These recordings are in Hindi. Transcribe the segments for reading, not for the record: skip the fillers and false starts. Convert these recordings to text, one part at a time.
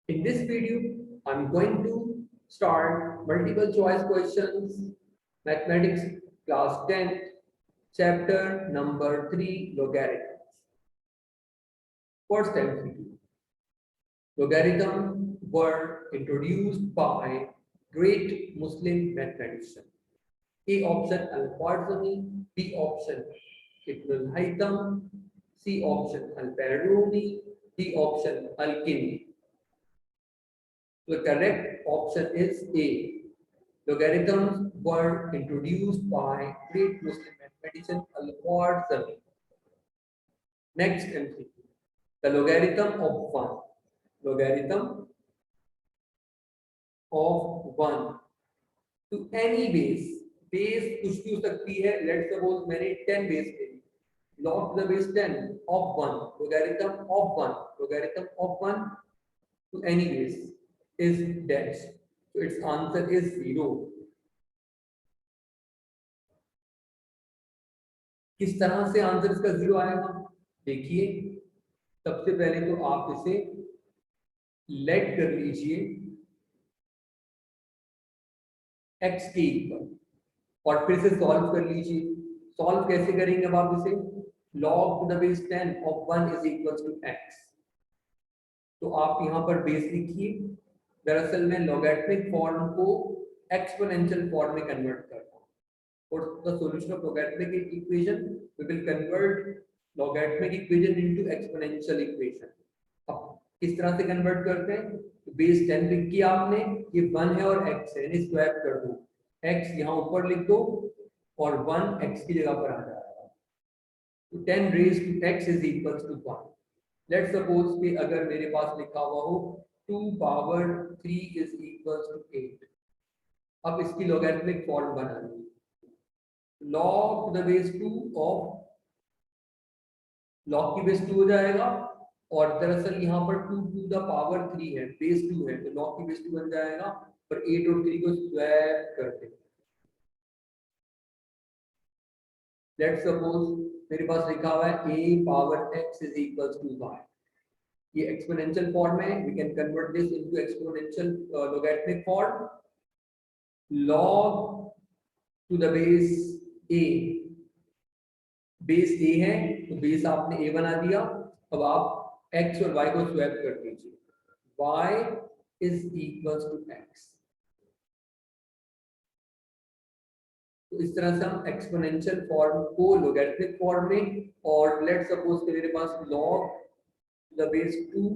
In this video, I'm going to start multiple choice questions, mathematics class 10, chapter number 3, logarithms. First MCQ. Logarithm were introduced by great Muslim mathematician. A option Al-Khwarizmi, B option Ibn al-Haytham, C option Al-Biruni, D option Al-Kindi. The correct option is A. Logarithms were introduced by great Muslim mathematician Al-Khwarizmi. Next MCQ. The logarithm of 1. Logarithm of 1 to any base. Base कुछ भी हो सकती है. Let's suppose मैंने 10 base ले ली. Log to the base 10 of 1. Logarithm of 1. Logarithm of 1 to any base is dash. So its answer is 0. किस तरह से आंसर इसका 0 आएगा? देखिए, सबसे पहले तो आप इसे लेट कर लीजिए x के इक्वल और फिर से सॉल्व कर लीजिए. सॉल्व कैसे करेंगे अब आप इसे? log to the base 10 of 1 is equals to x. तो आप यहां पर बेस लिखिए. दरअसल मैं लॉगरिथमिक फॉर्म को एक्सपोनेंशियल फॉर्म में कन्वर्ट करता हूं. For the solution of logarithmic equation, we will convert logarithmic equation into exponential equation. अब किस तरह से कन्वर्ट करते हैं? तो बेस 10 लिख किया आपने, ये 1 है और x है, इन्हें स्वैप कर दो. x यहाँ ऊपर लिख दो और 1 x की जगह पर आ जाएगा. तो 10 raised to x is equals to 1. Let's suppose कि अगर मेरे पास लिखा हुआ हो 2 power 3 is equals to 8. अब इसकी logarithmic फॉर्म बना ली. log to the base 2 of log की बेस 2 हो जाएगा और दरअसल यहाँ पर 2 to the power 3 है, बेस 2 है, तो log की बेस 2 बन जाएगा. पर 8 और 3 को स्वैप करते हैं. लेट्स सपोज मेरे पास लिखा हुआ है a power x is equals to y. ये एक्सपोनेंशियल फॉर्म है. We can convert this into exponential logarithmic form. log to the base a. Base a है तो बेस आपने a बना दिया. अब आप x और y को स्वैप कर दीजिए. y is equals to x. तो इस तरह से हम एक्सपोनेंशियल फॉर्म को लोगरिथमिक फॉर्म में, और लेट्स सपोज कि मेरे पास log the base 2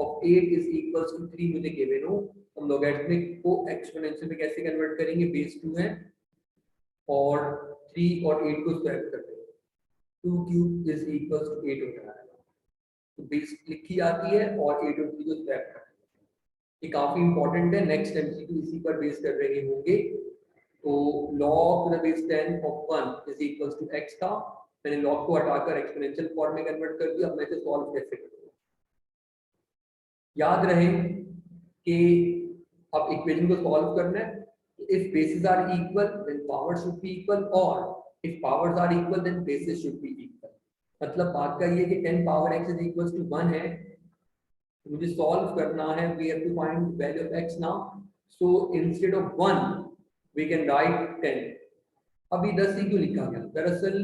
of 8 is equals to 3 मुझे गिवन हो. हम लोगरिथमिक को एक्सपोनेंशियल में कैसे कन्वर्ट करेंगे? बेस 2 है और 3 और 8 को स्वैप कर देंगे. 2 क्यूब इज इक्वल्स टू 8 हो जाएगा. तो बेस लिखी जाती है और 8 और 3 को स्वैप कर देंगे. ये काफी इंपॉर्टेंट है. नेक्स्ट एमसीक्यू इसी पर बेस कर रहे होंगे. तो log to the base 10 of 1 is equals to x था. मैंने log को हटाकर एक्सपोनेंशियल फॉर्म में कन्वर्ट कर दिया. अब मैं इसे सॉल्व कैसे करूंगा? याद रहे कि अब इक्वेशन को सॉल्व करना है. If basis are equal then powers should be equal, और if powers are equal then basis should be equal. मतलब बात का ये कि 10 power x is equals to 1 है. मुझे सॉल्व करना है. We have to find value of x now. So instead of 1 we can write 10. अभी 10 ही क्यों लिखा गया? दरअसल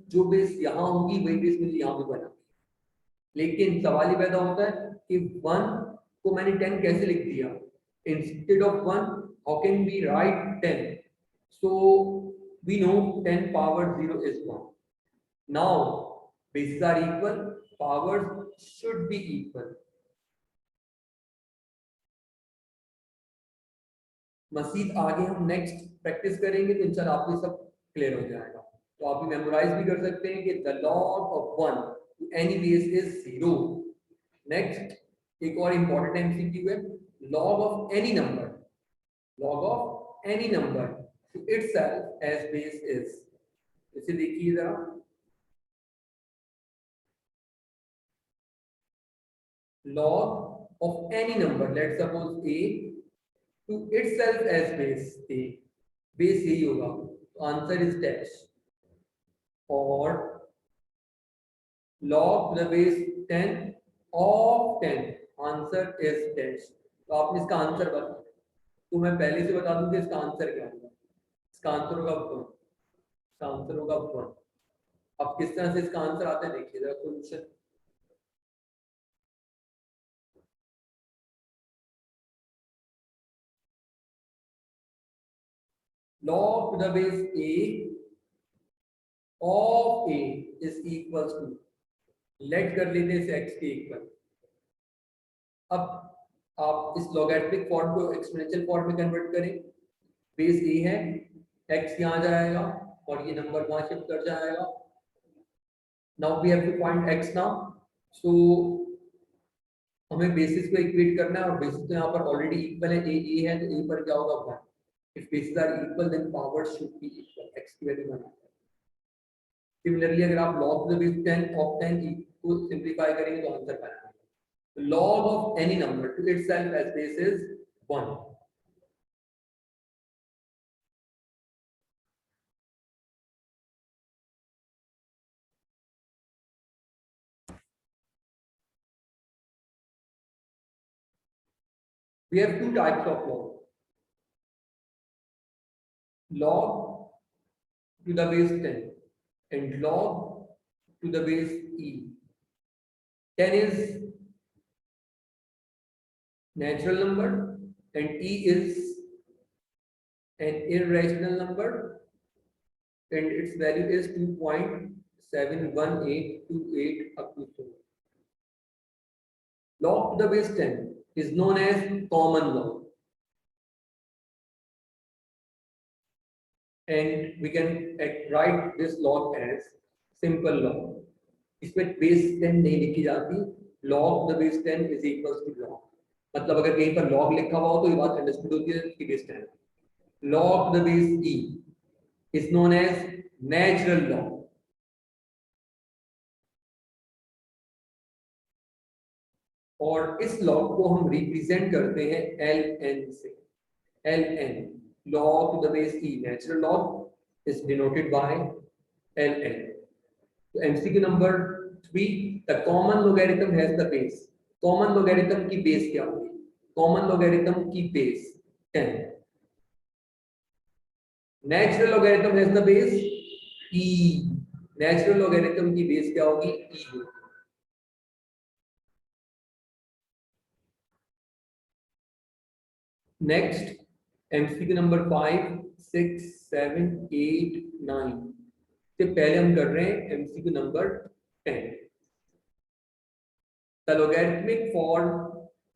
जो बेस यहाँ होगी वही बेस मुझे यहाँ पे बना. लेकिन सवाल ये पैदा होता है कि 1 को मैंने 10 कैसे लिख दिया? Instead of 1 how can we write 10? So we know 10 power 0 is 1. Now bases are equal, powers should be equal. मजीद आगे हम नेक्स्ट प्रैक्टिस करेंगे तो इंशाल्लाह आपको सब क्लियर हो जाएगा. तो आप मेमोराइज भी कर सकते हैं कि the log of 1 to any base is 0. Next एक और इंपॉर्टेंट एमसीक्यू है. log of any number. log of any number to itself as base is. इसे देखिए जरा. log of any number, let's suppose a, to itself as base a. base यही होगा. तो आंसर इज dash. और log to the base 10 of 10, answer is dash. तो आपने इसका आंसर बता, तो मैं पहले से बता दूं कि इसका आंसर क्या होगा। इसका आंसर होगा 1, इसका आंसर होगा 1। अब किस तरह से इसका आंसर आता है देखिए जरा question. log to the base a of a is equals to, let कर लेते हैं इसे x के इक्वल। अब आप इस लॉगरिथमिक फॉर्म को एक्सपोनेंशियल फॉर्म में कन्वर्ट करें। बेस a है, x यहाँ जाएगा और ये नंबर वहां शिफ्ट कर जाएगा। Now we have to find x now. So हमें बेसिस को इक्वेट करना है और बेसिस तो यहाँ पर ऑलरेडी इक्वल है, a है तो a पर क्या होगा 1। If basis are equal then powers should be equal, x की वैल्यू 1। सिमिलरली अगर आप log to the base 10 of 10 को सिंपलीफाई करेंगे तो आंसर पाएंगे। log of any number to itself as base is 1। We have two types of log. Log to the base 10 and log to the base e. 10 is natural number and e is an irrational number and its value is 2.71828 up to 4. Log to the base 10 is known as common log. And we can write this log as simple log. इसमें base 10 नहीं लिखी जाती, log the base 10 is equals to log। मतलब अगर कहीं पर log लिखा हुआ हो तो ये बात अंडरस्टूड होती है कि base 10। log the base e is known as natural log। और इस log को हम रिप्रेजेंट करते हैं ln से। ln log to the base e natural log is denoted by ln। तो MCQ number 3, the common logarithm has the base। Common logarithm की बेस क्या होगी? कॉमन लोगैरिथम की base 10। Natural logarithm has the base e। Natural logarithm की बेस क्या होगी? e होगी। नेक्स्ट MCQ नंबर 5, 6, 7, 8, 9 से पहले हम कर रहे हैं MCQ number 10। The logarithmic form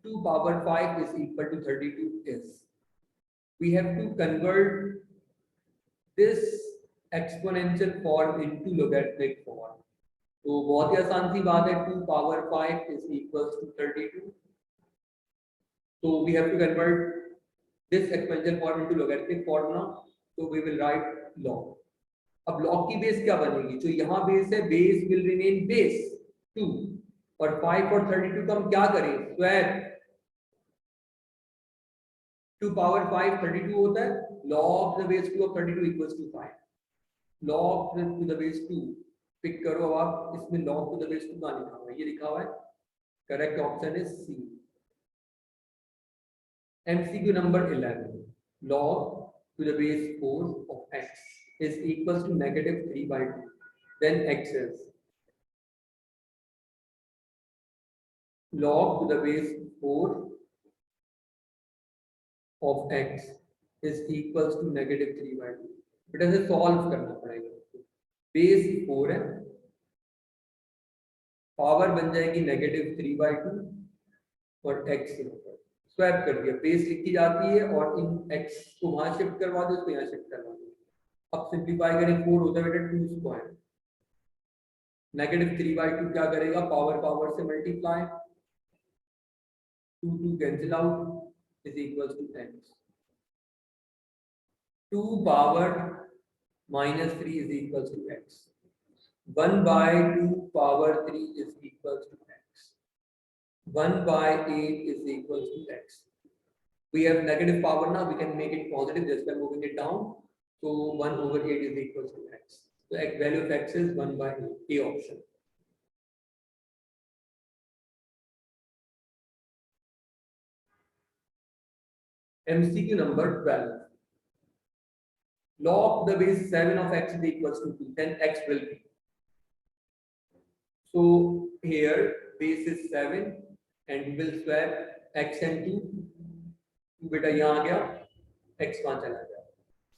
2 power 5 is equal to 32 is, we have to convert this exponential form into logarithmic form। तो बहुत ही आसान सी बात है, 2 power 5 is equals to 32। So we have to convert this exponential form into logarithmic form now। So we will write log। अब log की बेस क्या बनेगी? जो यहाँ बेस है, बेस will remain base 2 और 5 और 32 का हम क्या करें? स्वैप। 2 power 5 32 होता है, log to the base 2 of 32 equals to 5। log to the base 2 pick करो। अब आप इसमें log to the base 2 का लिखा हुआ है, ये लिखा हुआ है, correct option is C. MCQ number 11, log to the base 4 of x is equals to -3/2, then x is log to the base 4 of x is equals to -3/2। बेटा इसे सॉल्व करना पड़ेगा। बेस 4 है, पावर बन जाएगी -3/2 और x स्वैप कर दिया, बेस लिखी जाती है और इन x को वहां शिफ्ट करवा दो, इसको यहाँ शिफ्ट करवा दो। अब सिंपलीफाई करें, 4 होता है बेटा 2 स्क्वायर, -3/2 क्या करेगा? पावर पावर से multiply, 2 2 cancel out is equals to x। 2 power -3 is equals to x। 1/2 power 3 is equals to x। 1/8 is equals to x। We have negative power now, we can make it positive just by moving it down। So 1/8 is equals to x। So value of x is 1/8, A option। MCQ number 12. Log the base 7 of x is equals to 2, then x will be. So here base is 7 and we will swap x and 2. बेटा यहाँ आ गया, x वहाँ चला गया.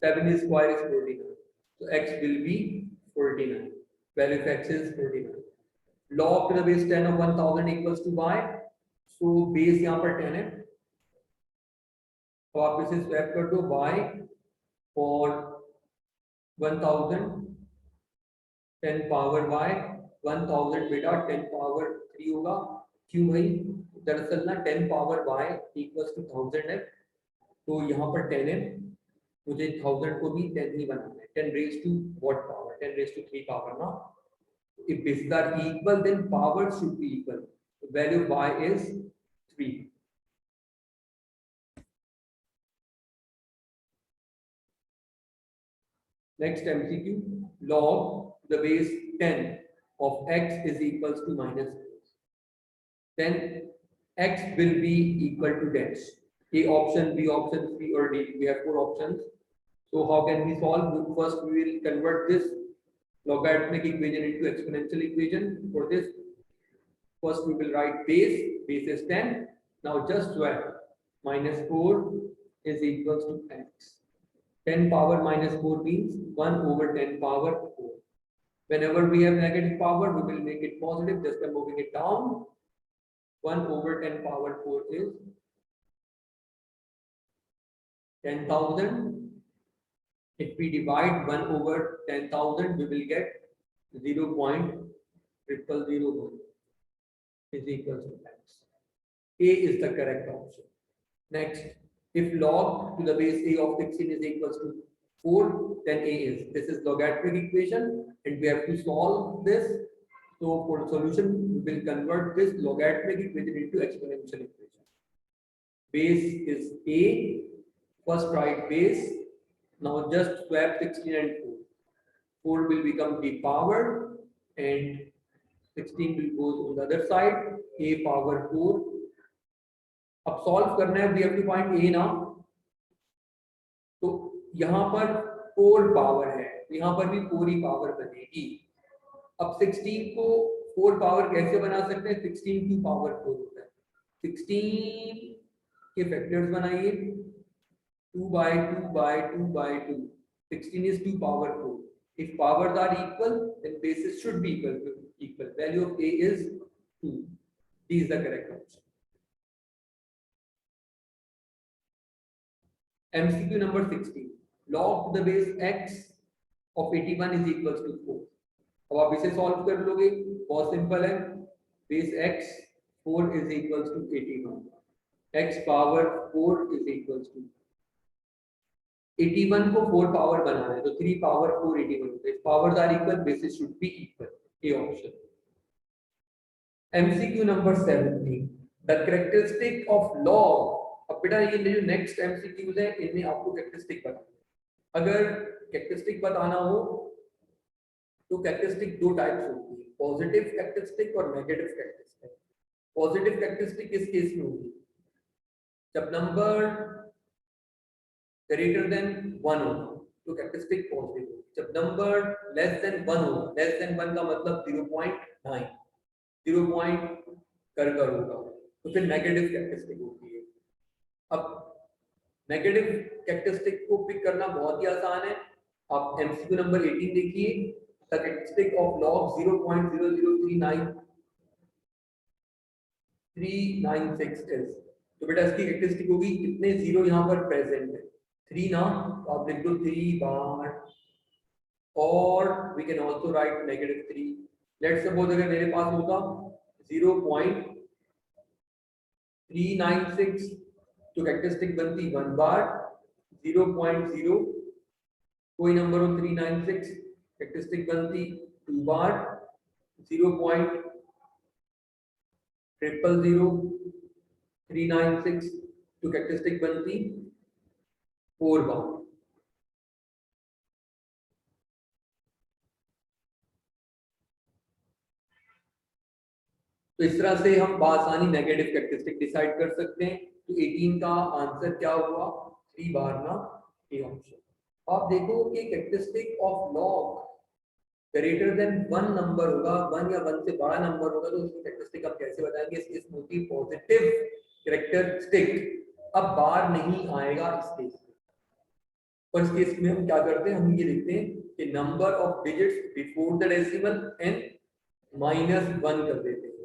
7 is square is 49. So x will be 49. Value of x is 49. Log to the base 10 of 1000 equals to y. So base यहाँ पर 10 है. तो आप इसे स्वैप कर दो y for 1000 10 पावर y 1000 बेटा 10 पावर 3 होगा. क्यों भाई? दरअसल ना 10 पावर y इक्वल्स टू 1000 है, तो यहाँ पर 10 है, मुझे 1000 को भी 10 ही बनाना है. 10 raised to what power? 10 raised to 3 power ना. If bases are equal, then power should be equal. The value of y is 3. Next MCQ, log the base 10 of x is equals to minus 4. Then x will be equal to dash. A option, B option, C or D. We have 4 options. So how can we solve? First we will convert this logarithmic equation into exponential equation. For this, first we will write base is 10. Now just swap. Minus 4 is equals to x. 10 power minus 4 means 1 over 10 power 4. Whenever we have negative power, we will make it positive just by moving it down. 1 over 10 power 4 is 10,000. If we divide 1 over 10,000, we will get 0.0001 is equal to x. A is the correct option. Next, if log to the base a of 16 is equals to 4, then a is. This is logarithmic equation and we have to solve this. So for solution, we will convert this logarithmic equation into exponential equation. Base is a. First write base. Now just swap 16 and 4. 4 will become the power and 16 will go on the other side. A power 4. अब सॉल्व करना है, we have to find a ना. तो यहाँ पर 4 पावर है, यहाँ पर भी 4 ही पावर बनेगी. अब 16 को 4 पावर कैसे बना सकते हैं? 16 की पावर 4 होता है. 16 के फैक्टर्स बनाइए. 2 by 2 by 2 by 2. 16 is 2 power 4. If powers are equal, then bases should be equal. Value of a is 2. D is the correct option. MCQ number 16. Log to the base x of 81 is equals to 4. अब आप इसे सॉल्व कर लोगे, बहुत सिंपल है. Base x 4 is equals to 81. x power 4 is equals to 81 को 4 पावर बनाना है, तो 3 पावर 4 81 होता है. If powers are equal, bases should be equal. A option. MCQ number 17. The characteristic of log. अब बेटा ये जो नेक्स्ट MCQs है, इनमें आपको कैरेक्टरिस्टिक बताना. अगर कैरेक्टरिस्टिक बताना हो तो कैरेक्टरिस्टिक 2 टाइप्स होती है, पॉजिटिव कैरेक्टरिस्टिक और नेगेटिव कैरेक्टरिस्टिक. पॉजिटिव कैरेक्टरिस्टिक किस केस में होगी? जब नंबर ग्रेटर देन 1 होगा तो कैरेक्टरिस्टिक पॉजिटिव होगी. जब नंबर लेस देन 1 होगा, लेस देन 1 का मतलब 0.9 0 पॉइंट कर होगा, तो फिर नेगेटिव कैरेक्टरिस्टिक होती है. अब नेगेटिव कैरेक्टरिस्टिक को पिक करना बहुत ही आसान है. आप MCQ नंबर 18 देखिए. The characteristic of log 0.00396 is. तो बेटा इसकी कैरेक्टरिस्टिक होगी कितने जीरो यहाँ पर प्रेजेंट है? 3 ना, तो आप लिख दो 3 बार. और we can also write -3. Let's suppose अगर मेरे पास होगा 0.396 तो कैरेक्टरिस्टिक बनती 1 बार. 0.0 कोई नंबर हो 396 कैरेक्टरिस्टिक बनती 2 बार. 0.0000396 तो कैरेक्टरिस्टिक बनती 4 बार. तो इस तरह से हम आसानी नेगेटिव कैरेक्टरिस्टिक डिसाइड कर सकते हैं. तो 18 का आंसर क्या हुआ? 3 बार ना, ए ऑप्शन। आप देखो कि characteristic of log greater than 1 number होगा, 1 या 1 से बड़ा नंबर होगा, तो उसकी कैरेक्टरिस्टिक आप कैसे बताएंगे? इसकी स्मूथली पॉजिटिव कैरेक्टरिस्टिक। अब बार नहीं आएगा इस केस में, और इस केस में हम क्या करते हैं, हम ये लिखते हैं कि number of digits before the decimal and -1 कर देते हैं।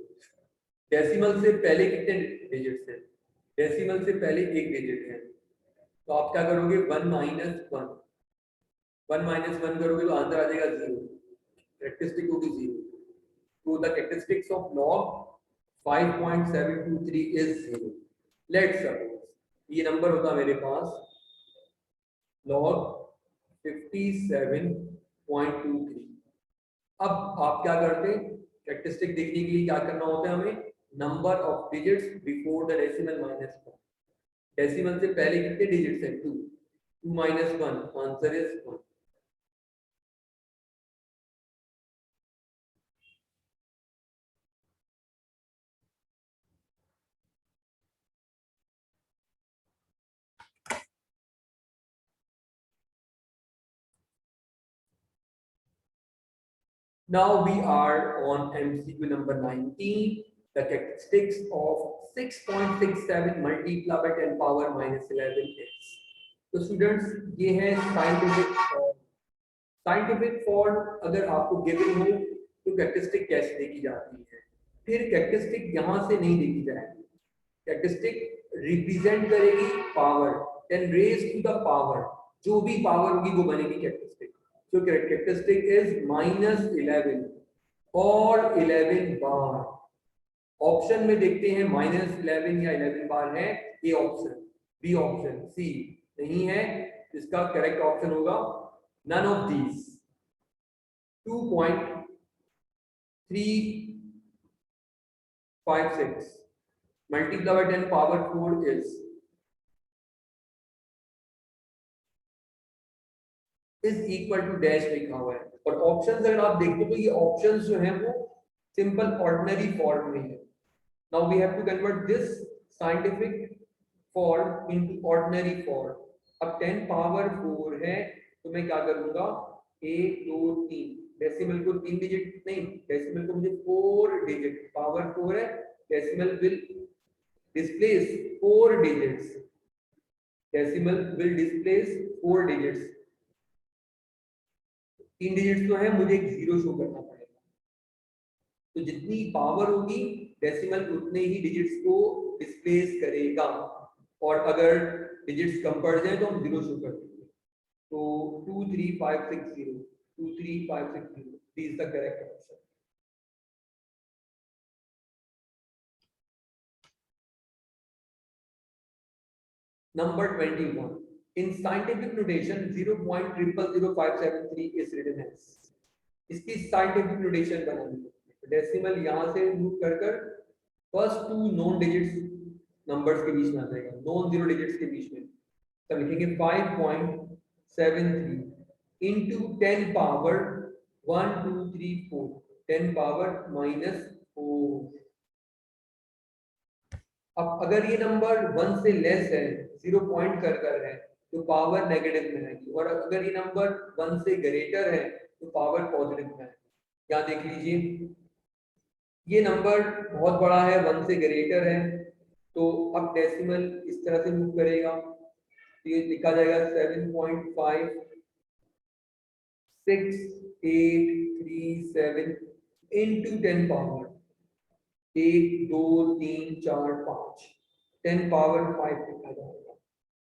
डेसिमल से पहले कितने डिजिट्स हैं? डेसिमल से पहले एक डिजिट है, तो आप क्या करोगे? 1 - 1, 1 - 1 करोगे तो आंसर आ जाएगा 0, कैरेक्टरिस्टिक होगी 0। तो the characteristics of log 5.723 is 0। Let's suppose ये नंबर होता मेरे पास log 57.23। अब आप क्या करते हैं? कैरेक्टरिस्टिक देखने के लिए क्या करना होता है हमें? Number of digits before the decimal -1। Decimal से पहले कितने डिजिट्स हैं? 2, 2 - 1, answer is 1। Now we are on MCQ number 19. The characteristics of 6.67 multiplied by 10 power -11 is. तो स्टूडेंट्स ये है साइंटिफिक फॉर्म। साइंटिफिक फॉर्म अगर आपको गिवन हो तो कैरेक्टरिस्टिक कैसे देखी जाती है? फिर कैरेक्टरिस्टिक यहाँ से नहीं देखी जाएगी। कैरेक्टरिस्टिक रिप्रेजेंट करेगी power, 10 raise to the power, जो भी पावर होगी वो बनेगी कैरेक्टरिस्टिक। So characteristic is -11 और 11 बार। ऑप्शन में देखते हैं -11 या 11 बार है, A option, B option, C नहीं है। इसका करेक्ट ऑप्शन होगा none of these. 2.356 multiplied by 10 power 4 is equal to dash लिखा हुआ है। और ऑप्शंस अगर आप देखते हो तो ये ऑप्शंस जो हैं वो सिंपल ऑर्डिनरी फॉर्म में है। Now we have to convert this scientific form into ordinary form. अब 10 पावर 4 है तो मैं क्या करूंगा? 1 2 3, डेसिमल को 3 डिजिट नहीं, डेसिमल को मुझे 4 डिजिट, पावर 4 है, decimal will displace 4 digits, decimal will displace 4 digits. 3 digits तो है, मुझे एक 0 शो करना पड़ेगा। तो जितनी पावर होगी डेसिमल उतने ही डिजिट्स को डिस्प्लेस करेगा, और अगर डिजिट्स कम पड़ जाए तो हम 0 शो कर देंगे। तो 23560, 23560 is the correct answer. Number 21. In scientific notation, 0.000573 is written as. इसकी साइंटिफिक नोटेशन बनानी है। डेसिमल यहां से मूव कर कर फर्स्ट 2 नॉन डिजिट्स नंबर्स के बीच में आ जाएगा, नॉन जीरो डिजिट्स के बीच में। तो लिखेंगे 5.73 into 10 पावर 1 2 3 4, 10 पावर -4। अब अगर ये नंबर 1 से लेस है, 0 पॉइंट कर कर है, तो पावर नेगेटिव में आएगी, और अगर ये नंबर 1 से ग्रेटर है तो पावर पॉजिटिव में आएगी। यहाँ देख लीजिए, ये नंबर बहुत बड़ा है, 1 से ग्रेटर है, तो अब डेसिमल इस तरह से मूव करेगा, तो ये लिखा जाएगा 7.56837 into 10 पावर 1 2 3 4 5, 10 पावर 5 लिखा जाएगा।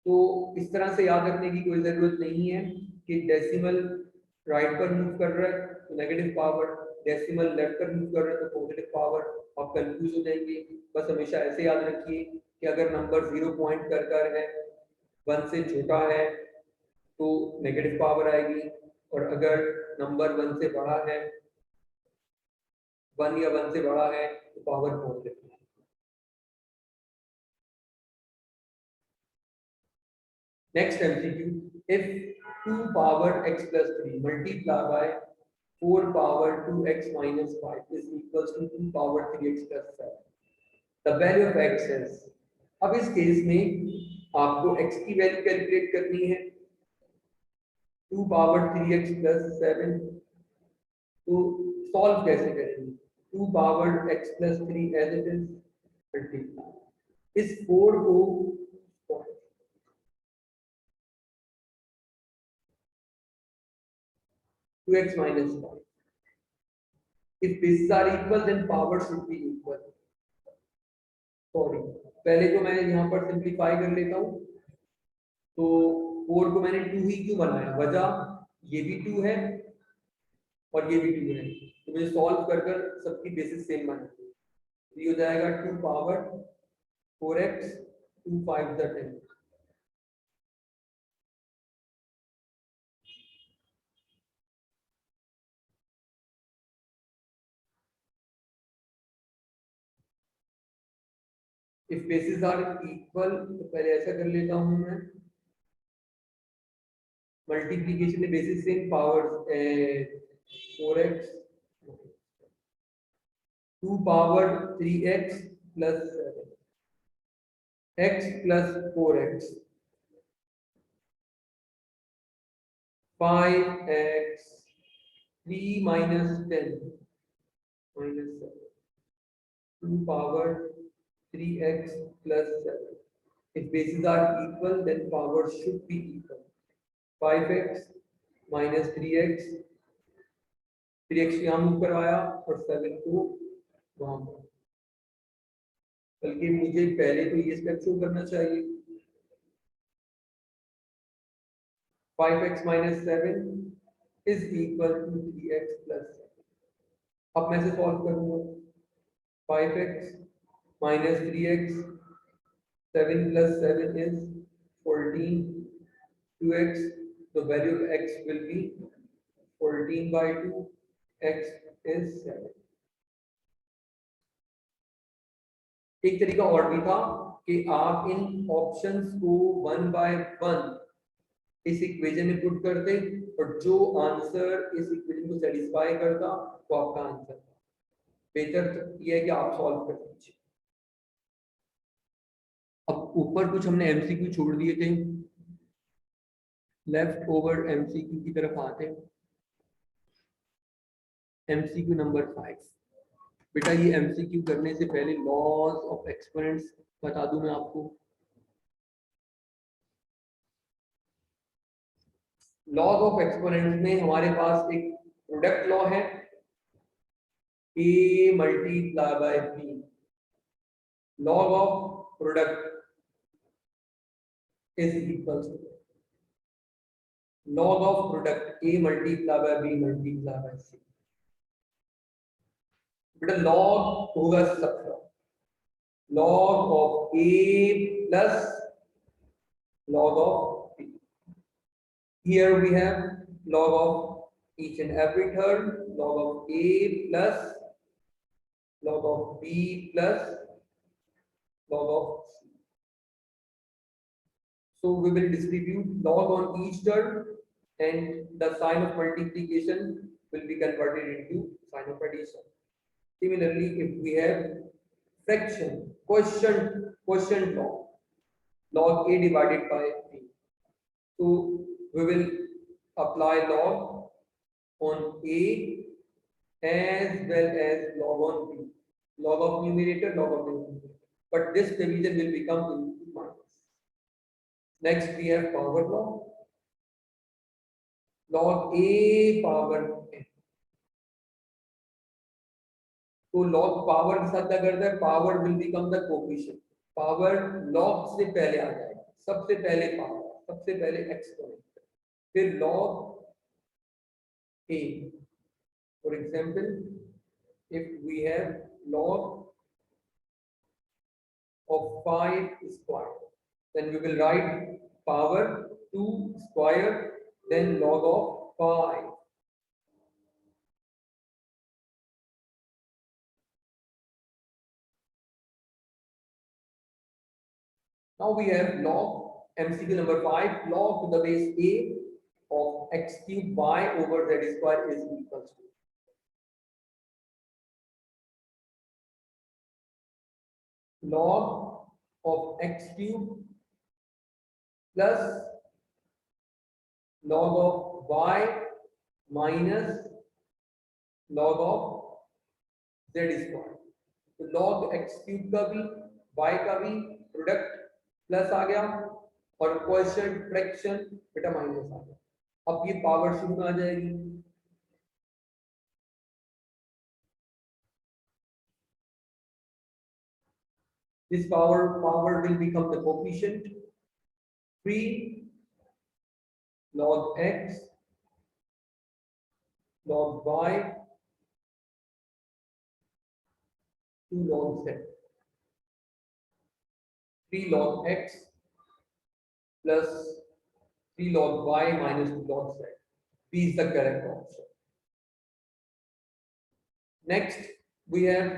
तो इस तरह से याद रखने की कोई जरूरत नहीं है कि डेसिमल राइट पर मूव कर रहा है तो नेगेटिव पावर, डेसिमल लेफ्ट पर मूव कर रहा है तो पॉजिटिव पावर। आप कंफ्यूज हो जाएंगे। बस हमेशा ऐसे याद रखिए कि अगर नंबर 0 पॉइंट कर कर है, 1 से छोटा है तो नेगेटिव पावर आएगी, और अगर नंबर 1 से बड़ा है, 1 या 1 से बड़ा है तो पावर पॉजिटिव है। Next MCQ, if 2 power x plus 3 multiplied by 4 power 2x minus 5 is equals to 2 power 3x plus 7, the value of x is। अब इस केस में आपको x की वैल्यू कैलकुलेट करनी है 2 पावर 3x प्लस 7। तो सॉल्व कैसे करेंगे 2 power x plus 3 as it is multiply इस 4 को 2x minus 5 if bases are equal then power should be equal sorry पहले तो मैंने यहाँ पर सिंप्लीफाई कर लेता हूँ तो 4 को मैंने 2 ही क्यों बनाया वजह ये भी 2 है और ये भी 2 है तो मुझे सॉल्व कर कर सबकी बेसिस सेम बनानी है तो ये हो जाएगा 2 power 4x 2 5 10 if basis are equal तो पहले ऐसा कर लेता हूँ मैं मल्टीप्लिकेशन में basis same powers 4x 2 power 3x plus 7 x plus 4x 5x 3 minus 10 minus 7 2 power 3x plus 7 if bases are equal then powers should be equal 5x minus 3x 3x यहाँ मूव करवाया और 7 को वहां पर बल्कि मुझे पहले तो ये स्टेप शो करना चाहिए 5x minus 7 is equal to 3x plus 7 अब मैं इसे सॉल्व करूंगा 5x minus 3x 7 plus 7 is 14 2x the value of x will be 14 by 2 x is 7 एक तरीका और भी था कि आप इन ऑप्शंस को 1 by 1 इस इक्वेशन में पुट करते और जो आंसर इस इक्वेशन को सेटिस्फाई करता वो आपका आंसर था बेहतर तो ये है कि आप सॉल्व कर दीजिए अब ऊपर कुछ हमने एमसीक्यू छोड़ दिए थे लेफ्ट ओवर एमसीक्यू की तरफ आते हैं एमसीक्यू नंबर 5 बेटा ये एमसीक्यू करने से पहले लॉज ऑफ एक्सपोनेंट्स बता दूं मैं आपको लॉज ऑफ एक्सपोनेंट्स में हमारे पास एक प्रोडक्ट लॉ है a multiply by b log of product is equal to log of product a multiply by b multiply by c बेटा log होगा सबका log of a plus log of b here we have log of each and every term log of a plus log of b plus log of c so we will distribute log on each term and the sign of multiplication will be converted into sign of addition. Similarly, if we have fraction, quotient log a divided by b. So we will apply log on a as well as log on b. Log of numerator, log of denominator. But this division will become into minus. Next we have power law. Log a power n. तो log पावर के साथ क्या करता है power will become the coefficient power log से पहले आ जाएगा सबसे पहले पावर सबसे पहले एक्सपोनेंट फिर log a for example if we have log of 5 square then we will write power 2 square then log of 5 now we have log MCQ number 5 log to the base a of x cube y over z square is equals to log of x cube plus log of y minus log of z square. तो log x क्यूब का भी y का भी प्रोडक्ट प्लस आ गया और क्वोशिएंट फ्रैक्शन बेटा माइनस आ गया। अब ये पावर शुरू में आ जाएगी। This power will become the coefficient 3 log x log y 2 log z। 3 log x plus 3 log y minus 2 log z. B is the correct option. Next, we have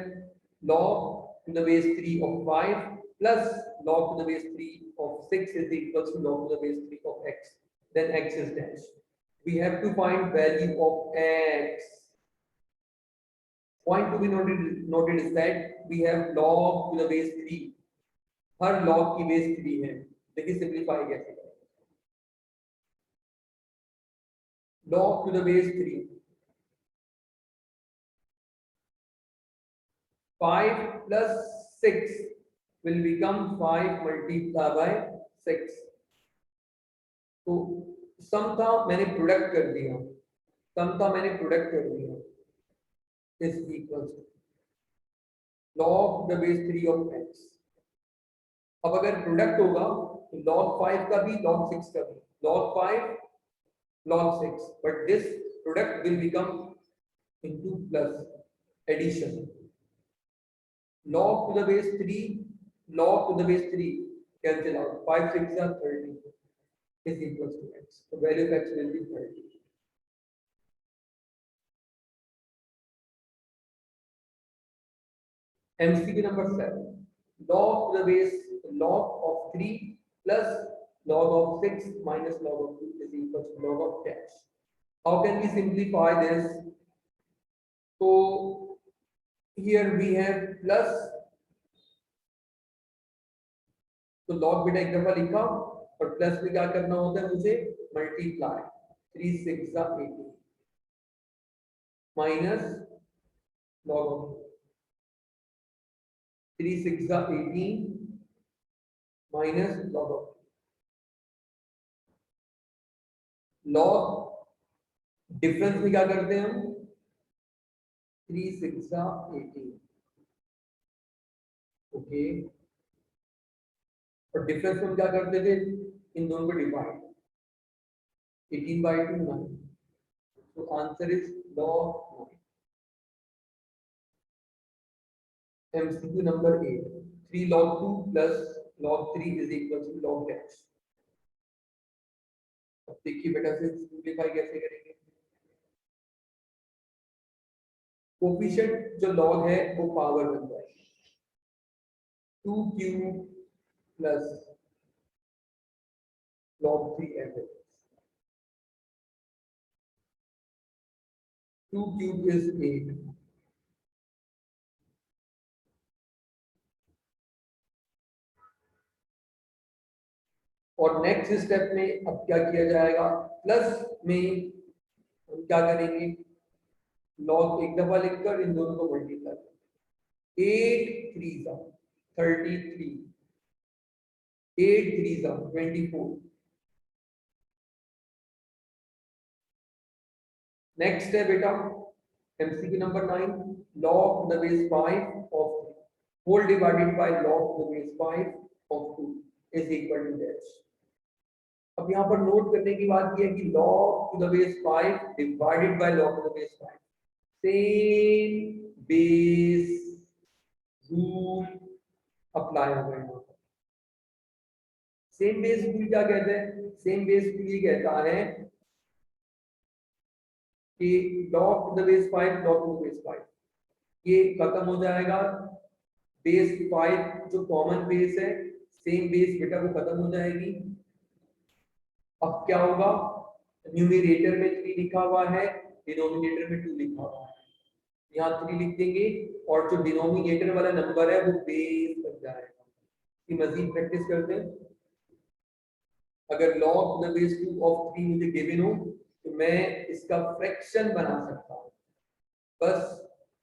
log to the base 3 of 5 plus log to the base 3 of 6 is equals to log to the base 3 of x. Then x is dash. We have to find value of x. Point to be noted is that we have log to the base 3. Her log की base 3 है। देखिए सिंपलीफाई कैसे करें। Log to the base 3 5 plus 6 will become 5 multiplied by 6। तो सम था मैंने प्रोडक्ट कर दिया, is equals to log the base 3 of x। अब अगर प्रोडक्ट होगा तो log 5 का भी log 6 का भी, log 5 log 6, but this product will become into plus addition। log to the base 3 log to the base 3 cancel out, 5 6 are 30 is equals to x। so value of x will be 30। MCQ number 7, log to the base log of 3 plus log of 6 minus log of 2 is equals to log of dash। how can we simplify this? so here we have plus, तो log बेटा एक दफा लिखा और प्लस में क्या करना होता है मुझे multiply 3 6 18 minus log of 3 6 18 minus log of log difference में क्या करते हैं हम 3 6 18 ओके और डिफरेंस में क्या करते थे इन दोनों को divide 18 by 2 9। so answer is log 9। MCQ number 8, 3 log 2 plus log 3 is equal to log dash। अब देखिए बेटा से सिंपलीफाई कैसे करेंगे। कोफिशिएंट जो log है वो पावर बन जाएगी 2 cube plus log 3 average. 2 cube is 8 और नेक्स्ट स्टेप में अब क्या किया जाएगा प्लस में हम क्या करेंगे लॉग एक दफा लिखकर इन दोनों को मल्टीप्लाई 8 3 33 8 3 24। नेक्स्ट है बेटा MCQ number 9, log to the base 5 of 3 whole divided by log to the base 5 of 2 is equal to dash। अब यहाँ पर नोट करने की बात यह है कि log to the base 5 divided by log to the base 5 same base rule apply हो गए। यहाँ पर सेम बेस रूल क्या कहते हैं? सेम बेस रूल ये कहता है कि log to the base 5 log to the base 5 ये खत्म हो जाएगा। बेस 5 जो कॉमन बेस है सेम बेस बेटा वो खत्म हो जाएगी। अब क्या होगा न्यूमरेटर में 3 लिखा हुआ है डिनोमिनेटर में 2 लिखा हुआ है। यहाँ 3 लिख देंगे और जो डिनोमिनेटर वाला नंबर है वो बेस बन जाएगा। की मजीद प्रैक्टिस करते हैं। अगर log to the base 2 of 3 मुझे गिवन हो तो मैं इसका फ्रैक्शन बना सकता हूँ। बस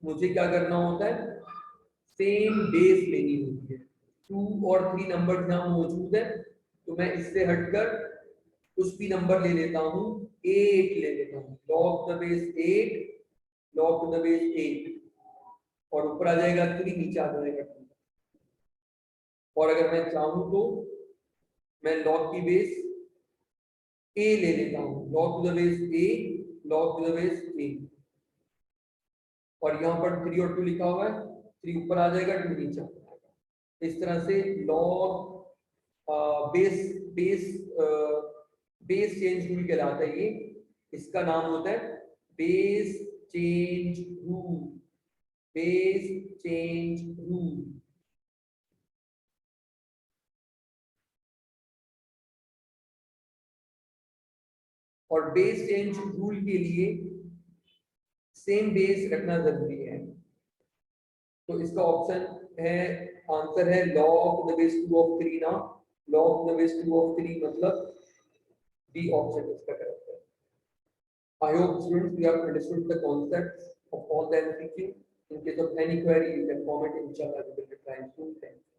मुझे क्या करना होता है, सेम बेस लेनी होती है। 2 और 3 नंबर जहाँ मौजूद है तो मैं इससे हटकर कुछ भी नंबर ले लेता हूँ, 8 ले लेता हूँ। log to the base 8, log to the base 8 और ऊपर आ जाएगा 3, नीचे आ जाएगा 2। और अगर मैं चाहूँ तो मैं log की बेस a ले लेता हूँ, log to the base a, log to the base a। और यहाँ पर 3 और 2 लिखा हुआ है, 3 ऊपर आ जाएगा, 2 नीचे आ जाएगा। इस तरह से log base base base change rule कहलाता है ये। इसका नाम होता है base change rule, base change rule. और बेस चेंज रूल के लिए सेम बेस रखना जरूरी है। तो इसका ऑप्शन है, आंसर है log to the base 2 of 3 ना, log to the base 2 of 3 मतलब डी ऑप्शन इसका करेक्ट है। I hope students you have understood the concepts of all the MCQ. In case of any query, you can comment. Inshallah, we will reply soon. Thank you.